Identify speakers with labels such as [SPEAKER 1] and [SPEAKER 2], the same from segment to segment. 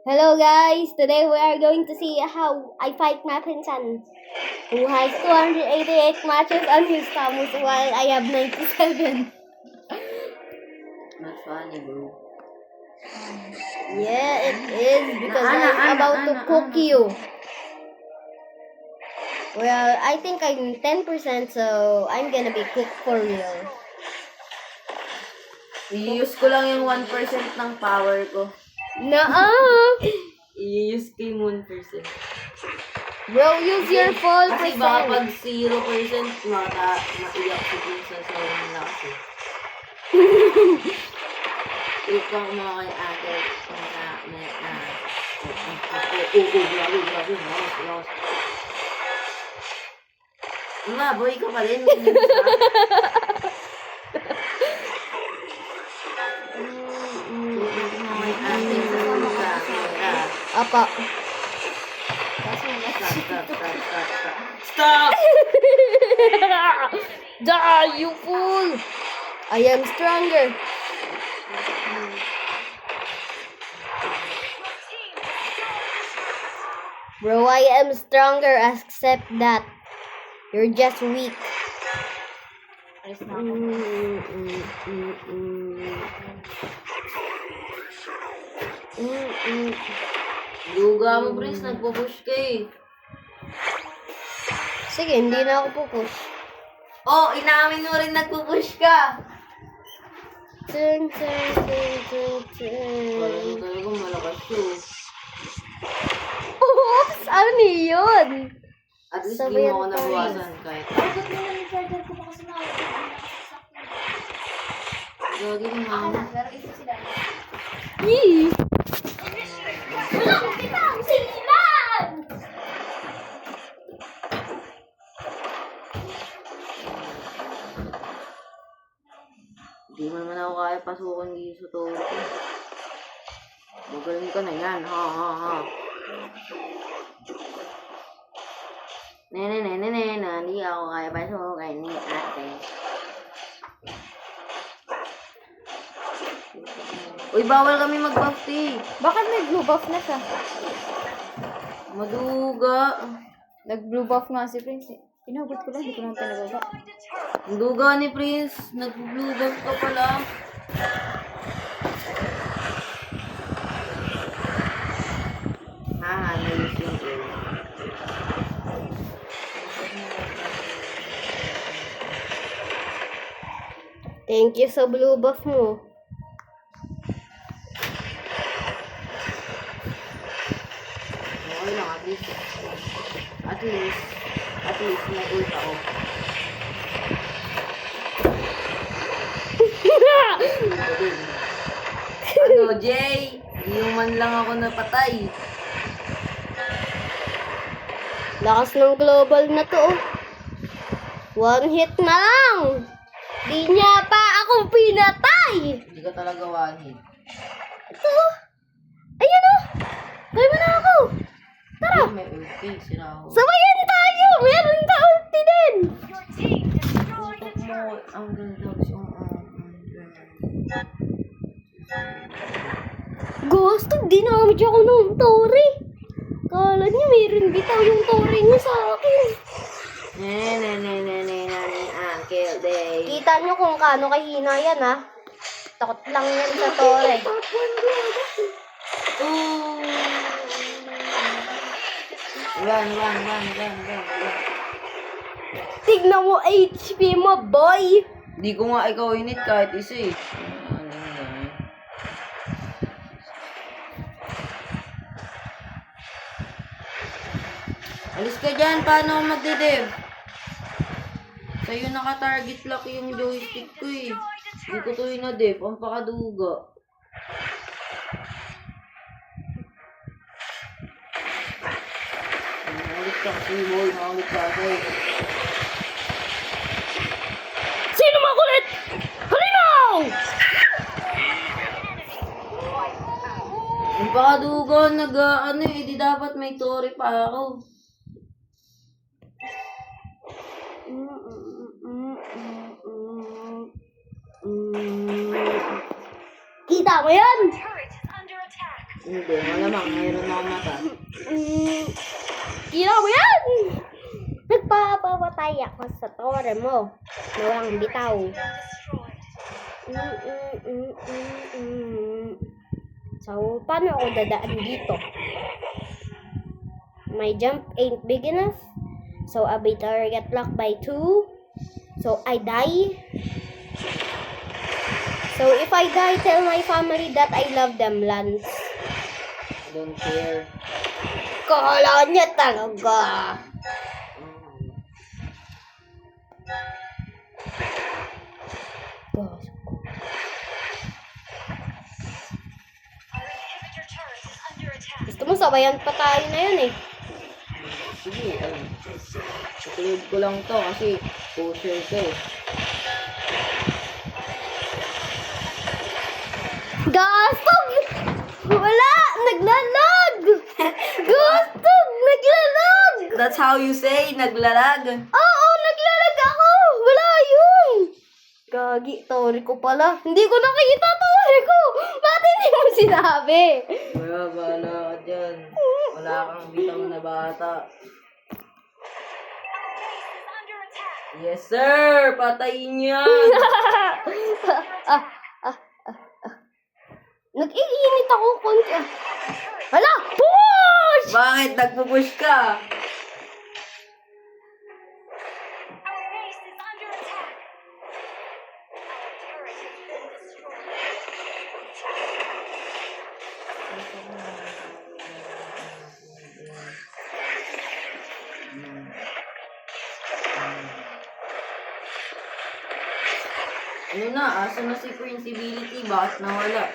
[SPEAKER 1] Hello guys, today we are going to see how I fight my pinsan who has 288 matches on his Camus while I have 97.
[SPEAKER 2] Not funny, bro.
[SPEAKER 1] Yeah, it is because I'm about to cook you. Well, I think I'm 10%, so I'm gonna be cooked for real.
[SPEAKER 2] I-use ko lang yung 1% ng power ko. I-use ko yung 1%.
[SPEAKER 1] Bro, use your full
[SPEAKER 2] Kasi
[SPEAKER 1] percent.
[SPEAKER 2] baka pag 0%, maiyak si Pinsan sa walang lakas eh. Ikaw mga kay ate. Grabe. Nga, boy ka pa rin.
[SPEAKER 1] Apa.
[SPEAKER 2] Stop!
[SPEAKER 1] Die, you fool! I am stronger. Bro, I am stronger, except that you're just weak.
[SPEAKER 2] Luga mo, Prince. Nagpo-push ka eh.
[SPEAKER 1] Sige, hindi na ako pupush.
[SPEAKER 2] Oh, inamin mo rin nagpo-push ka.
[SPEAKER 1] Turn.
[SPEAKER 2] Parang talagang malakas yun.
[SPEAKER 1] Oops! Ano yun?
[SPEAKER 2] At least
[SPEAKER 1] Sabi
[SPEAKER 2] di mo ako
[SPEAKER 1] yan,
[SPEAKER 2] nabawasan kahit. Gagawin mo.
[SPEAKER 1] Yee! Wala ko kitang sinilan!
[SPEAKER 2] Di mo naman ako kaya pasukan dito sa toro ko. Magaling ka na yan, ha. Hindi ako kaya pasukan ni ate. Uy, bawal kami mag-buff, eh.
[SPEAKER 1] Bakit may blue buff na siya?
[SPEAKER 2] Maduga.
[SPEAKER 1] Nag-blue buff nga si Prince. Pinagot ko lang, hindi ko lang pinagawa.
[SPEAKER 2] Ang duga ni Prince. Nag-blue buff ka pala. Nayos yung girl.
[SPEAKER 1] Thank you sa blue buff mo.
[SPEAKER 2] Okay lang, at least may ult ako. Ano, Jay? Human lang ako napatay.
[SPEAKER 1] Lakas ng global na to. One hit na lang. Di niya pa ako pinatay.
[SPEAKER 2] Hindi ka talaga one hit.
[SPEAKER 1] Ito. Ayan o. Kaya mo na ako. Tara.
[SPEAKER 2] May ulti, sira ako.
[SPEAKER 1] Sabayan tayo. Meron ka ulti din.
[SPEAKER 2] Tutok mo, ang ganda.
[SPEAKER 1] Gusto, dinamage ako ng Tori. Kala niya meron bitaw yung Tori niya sa akin.
[SPEAKER 2] Kill day.
[SPEAKER 1] Kita niyo kung kaano kahina yan ha. Takot lang yan sa Tori.
[SPEAKER 2] Run.
[SPEAKER 1] Tignan mo HP mo, boy.
[SPEAKER 2] Di ko nga ikaw init kahit isa eh. Alis ka dyan, paano ako magde-dev? Sa'yo naka-target lock yung joystick ko eh. Hindi ko to ina-dev, ang pakaduga. Nakalit ka kasi, boy, nakalit ka kasi.
[SPEAKER 1] Sino makulit? Halinaw!
[SPEAKER 2] Ang pakaduga, ano eh, di dapat may Tori pa ako.
[SPEAKER 1] Kita mo yan?
[SPEAKER 2] Hindi, malamang mayroon akong mata.
[SPEAKER 1] Kila mo yan! Nagpapapatay ako sa tore mo na walang bitaw. So, paano ako dadaan dito? My jump ain't big enough. So, I'll be target locked by 2. So, I die. So, if I die, tell my family that I love them, Lance.
[SPEAKER 2] I don't care.
[SPEAKER 1] Kala niya talaga. Gusto mo sabayan pa tayo na yun eh.
[SPEAKER 2] Sige, sukulod ko lang to kasi pusher ka eh.
[SPEAKER 1] Gastog! Wala! Naglalag! Gastog! Naglalag!
[SPEAKER 2] That's how you say, naglalag.
[SPEAKER 1] Oo, naglalag ako! Wala yun! Gagi, tori ko pala. Hindi ko nakita tori ko! Bakit hindi mo sinabi?
[SPEAKER 2] Wala, bahala ka dyan. Wala kang bitaw na bata. Yes, sir! Patayin yan!
[SPEAKER 1] Nag-iinit ako konti. Hala! Push!
[SPEAKER 2] Bakit nagpupush ka? Ano na? Asa na si Princibility? Bakit nawala?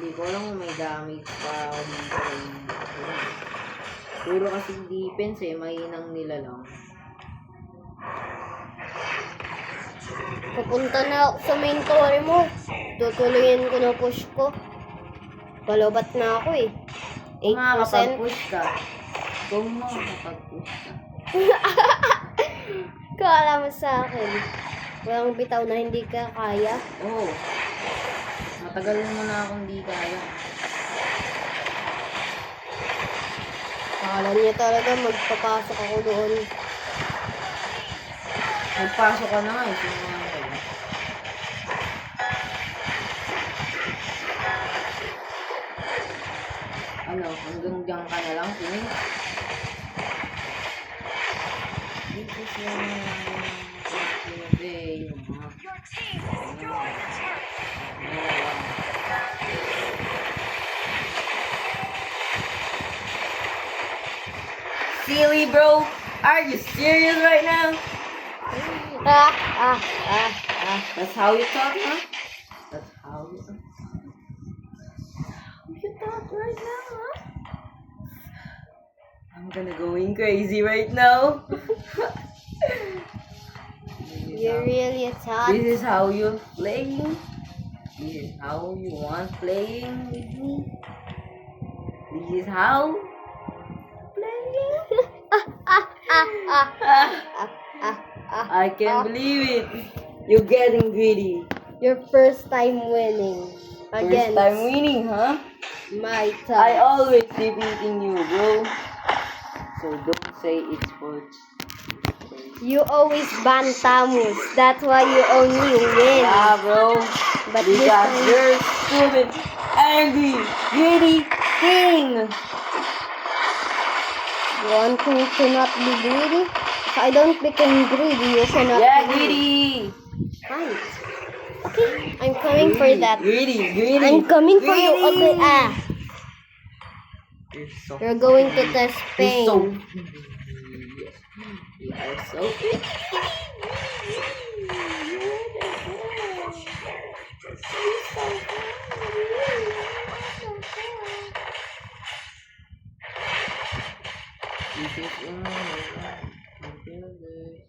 [SPEAKER 2] Hindi ko alam kung may damage pa ako dito. Puro kasi defense eh, mahinang nila lang.
[SPEAKER 1] Papunta na ako sa main tore mo. Tutuloyin ko na push ko. Palobat na ako eh. 8%.
[SPEAKER 2] Makakapag-push ka. Kung makakapag-push ka.
[SPEAKER 1] Kala mo sa akin. Walang bitaw na hindi ka kaya.
[SPEAKER 2] Oo. Matagal mo na akong di kaya.
[SPEAKER 1] Kala niya talaga magpapasok ako doon.
[SPEAKER 2] Magpasok ka na nga eh. Sinuhan ka eh. Ano, hanggang dyan ka na lang, tingin. Dito siya na yung mga silly bro, are you serious right now? That's how you talk, huh? That's how you talk. How you talk right now, huh? I'm gonna going crazy right now.
[SPEAKER 1] You're really a tot.
[SPEAKER 2] This is how you playing. This is how you want playing with me. This is how playing. I can't believe it. You're getting greedy.
[SPEAKER 1] Your first time winning.
[SPEAKER 2] First time winning, huh?
[SPEAKER 1] My top.
[SPEAKER 2] I always defeating you, bro. So don't say it's sports.
[SPEAKER 1] You always ban Tamus. That's why you only win.
[SPEAKER 2] Yeah, bro.
[SPEAKER 1] But this
[SPEAKER 2] Because
[SPEAKER 1] time,
[SPEAKER 2] you're stupid, angry, greedy king.
[SPEAKER 1] you want me to not be greedy? If I don't become greedy, you cannot
[SPEAKER 2] Yeah,
[SPEAKER 1] be
[SPEAKER 2] greedy.
[SPEAKER 1] Fine. Okay, I'm coming for that.
[SPEAKER 2] Greedy.
[SPEAKER 1] I'm coming for you. Okay,
[SPEAKER 2] You're so.
[SPEAKER 1] You're going to test
[SPEAKER 2] You're so.
[SPEAKER 1] pain.
[SPEAKER 2] You are so pretty. This is I feel this.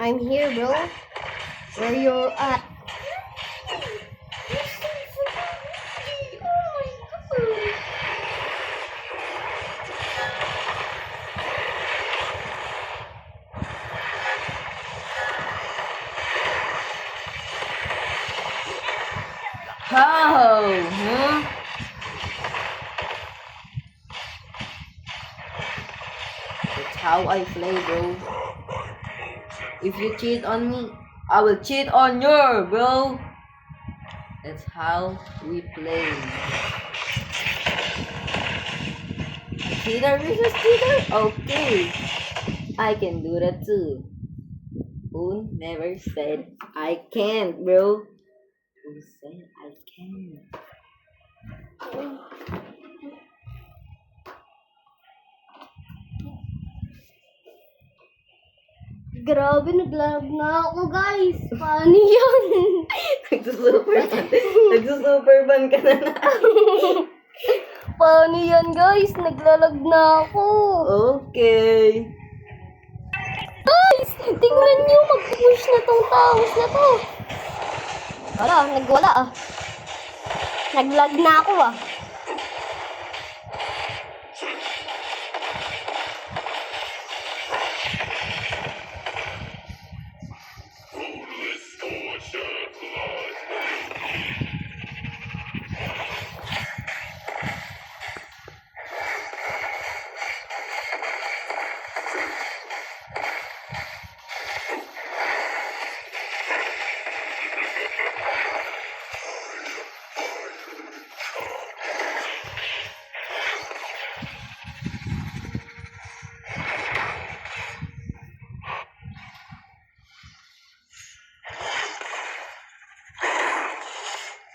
[SPEAKER 1] I'm here, bro. Where you're at?
[SPEAKER 2] How? Huh? That's how I play, bro. If you cheat on me, I will cheat on you, bro. That's how we play. Cheater versus cheater? Okay. I can do that too. Who never said I can't, bro? Who said I can?
[SPEAKER 1] Grabe, naglag na ako, guys. Paano yun?
[SPEAKER 2] Nagsusuperban ka na.
[SPEAKER 1] Paano yan, guys? Naglalag na ako.
[SPEAKER 2] Okay.
[SPEAKER 1] Guys, tingnan nyo. Mag-push na tong taos na to. Wala, nagwala ah. Naglag na ako ah.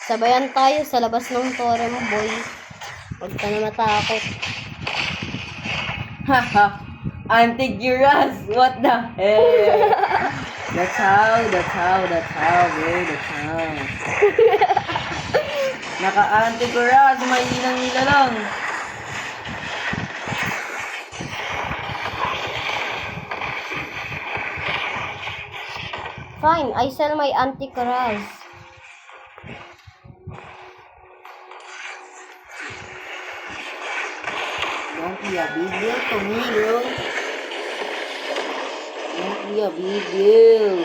[SPEAKER 1] Sabayan tayo sa labas ng tore mo, boy. Huwag ka na matakot.
[SPEAKER 2] Haha. Anti-Giras. What the heck? That's how, bro. That's how. Naka-anti-Giras. May ilang-ila lang.
[SPEAKER 1] Fine, I sell my anti-caras.
[SPEAKER 2] Don't be a big deal to me, bro. Don't be a big deal.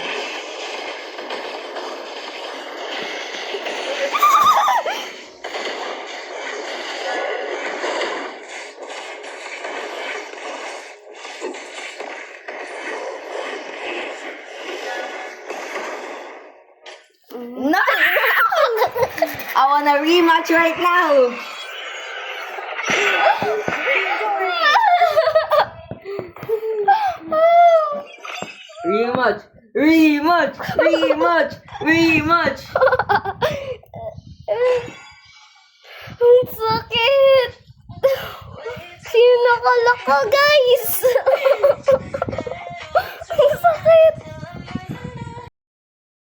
[SPEAKER 2] No! I want a rematch right now. Rematch.
[SPEAKER 1] Ang sakit! Sino nakalak ka, guys?